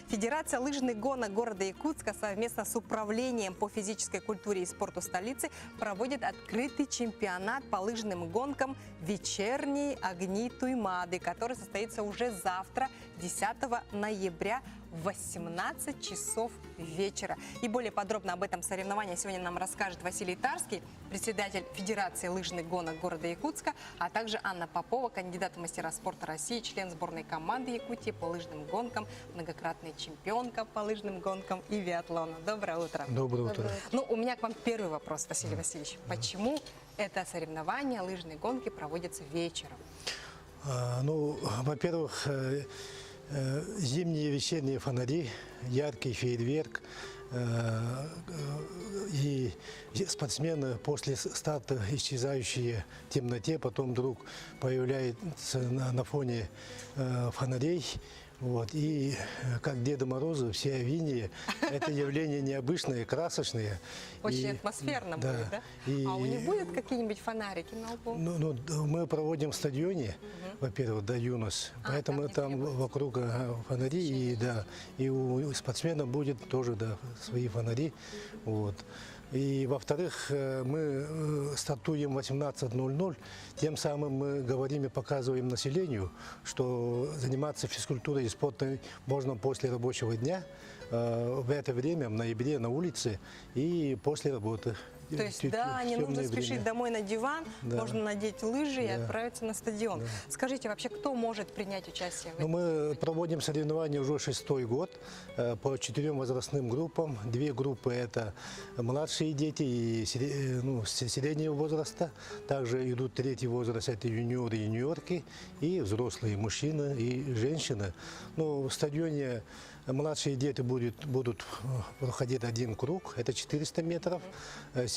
Федерация лыжных гонок города Якутска совместно с Управлением по физической культуре и спорту столицы проводит открытый чемпионат по лыжным гонкам «Вечерние огни Туймады», который состоится уже завтра, 10 ноября, в 18 часов вечера. И более подробно об этом соревновании сегодня нам расскажет Василий Тарский, председатель Федерации лыжных гонок города Якутска, а также Анна Попова, кандидат в мастера спорта России, член сборной команды Якутии по лыжным гонкам, многократная чемпионка по лыжным гонкам и биатлону. Доброе утро. Доброе утро. Ну, у меня к вам первый вопрос, Василий Васильевич. Почему это соревнование, лыжные гонки проводятся вечером? Во-первых, зимние и вечерние фонари, яркий фейерверк, и спортсмены после старта, исчезающие в темноте, потом вдруг появляются на фоне фонарей. Вот. И как Деда Мороза, все авинии, это явление необычное, красочное. Очень атмосферно будет, да? А у них будут какие-нибудь фонарики на лбу? Мы проводим в стадионе, во-первых, да, ЮНОС, поэтому там вокруг фонари, и у спортсменов будет тоже свои фонари. Вот. И, во-вторых, мы стартуем в 18:00, тем самым мы говорим и показываем населению, что заниматься физкультурой и спортом можно после рабочего дня, в это время, в ноябре, на улице и после работы. То есть, не нужно спешить домой на диван, можно надеть лыжи и отправиться на стадион. Скажите, вообще, кто может принять участие в этом? Мы проводим соревнования уже 6-й год по 4 возрастным группам. 2 группы – это младшие дети и среднего возраста. Также идут 3-й возраст – это юниоры и юниорки, и взрослые мужчины и женщины. В стадионе младшие дети будут проходить 1 круг, это 400 метров.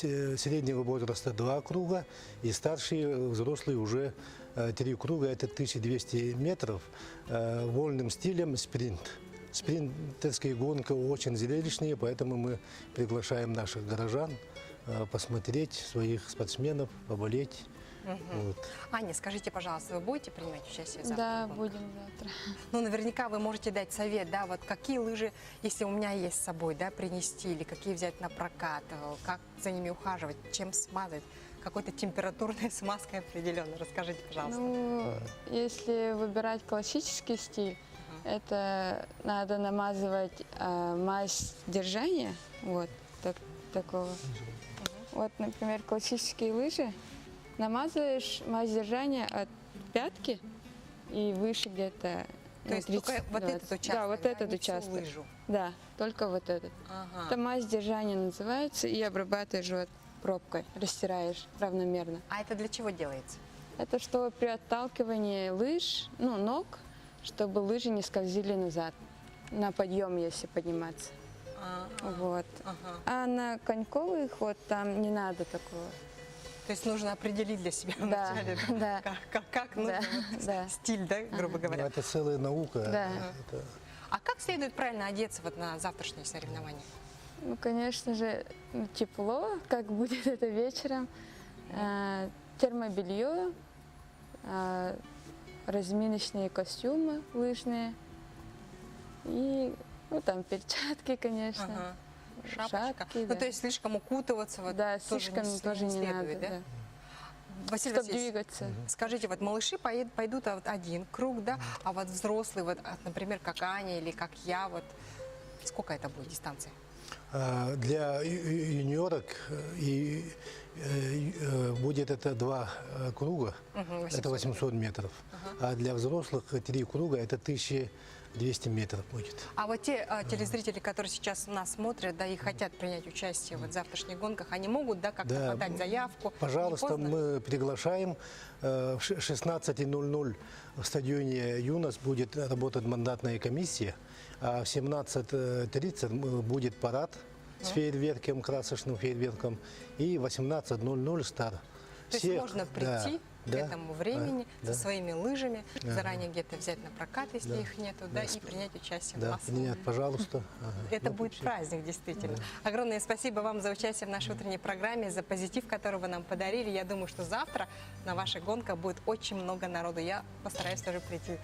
Среднего возраста 2 круга, и старшие взрослые уже 3 круга, это 1200 метров, вольным стилем спринт. Спринтерские гонки очень зрелищные, поэтому мы приглашаем наших горожан посмотреть своих спортсменов, поболеть. Вот. Аня, скажите, пожалуйста, вы будете принимать участие завтра? Да, будем завтра. Наверняка вы можете дать совет, вот какие лыжи, если у меня есть с собой, принести, или какие взять на прокат, как за ними ухаживать, чем смазать, какой-то температурной смазкой определенно. Расскажите, пожалуйста. Если выбирать классический стиль, это надо намазывать мазь держания, такого. Вот, например, классические лыжи. Намазываешь мазь держания от пятки и выше где-то. То есть только вот этот участок? Да, вот этот участок. Лыжу. Да, только вот этот. Это мазь держания называется, и обрабатываешь пробкой, растираешь равномерно. А это для чего делается? Это чтобы при отталкивании лыж, ног, чтобы лыжи не скользили назад, на подъем, если подниматься. А на коньковый ход там не надо такого. То есть нужно определить для себя вначале, как нужно стиль, грубо говоря. Это целая наука. А как следует правильно одеться на завтрашние соревнования? Конечно же, тепло, как будет это вечером, термобелье, разминочные костюмы лыжные и там перчатки, конечно. Шапочка. То есть слишком укутываться слишком тоже не надо, да. Василий Васильевич, скажите, малыши пойдут 1 круг, а взрослые, например, как Аня или как я, сколько это будет дистанция? Для юниорок будет это 2 круга, это 800 метров, а для взрослых 3 круга, это 1200 метров будет. А те телезрители, которые сейчас нас смотрят, и хотят принять участие в завтрашних гонках, они могут, как-то подать заявку? Пожалуйста, мы приглашаем. В 16:00 в стадионе ЮНОС будет работать мандатная комиссия, а в 17:30 будет парад с фейерверком, красочным фейерверком, и в 18:00 старт. То есть можно прийти к этому времени со своими лыжами, заранее где-то взять на прокат, если их нету, и принять участие в массовом. Нет, пожалуйста. Это будет праздник, действительно. Огромное спасибо вам за участие в нашей утренней программе, за позитив, который вы нам подарили. Я думаю, что завтра на ваших гонках будет очень много народу. Я постараюсь тоже прийти.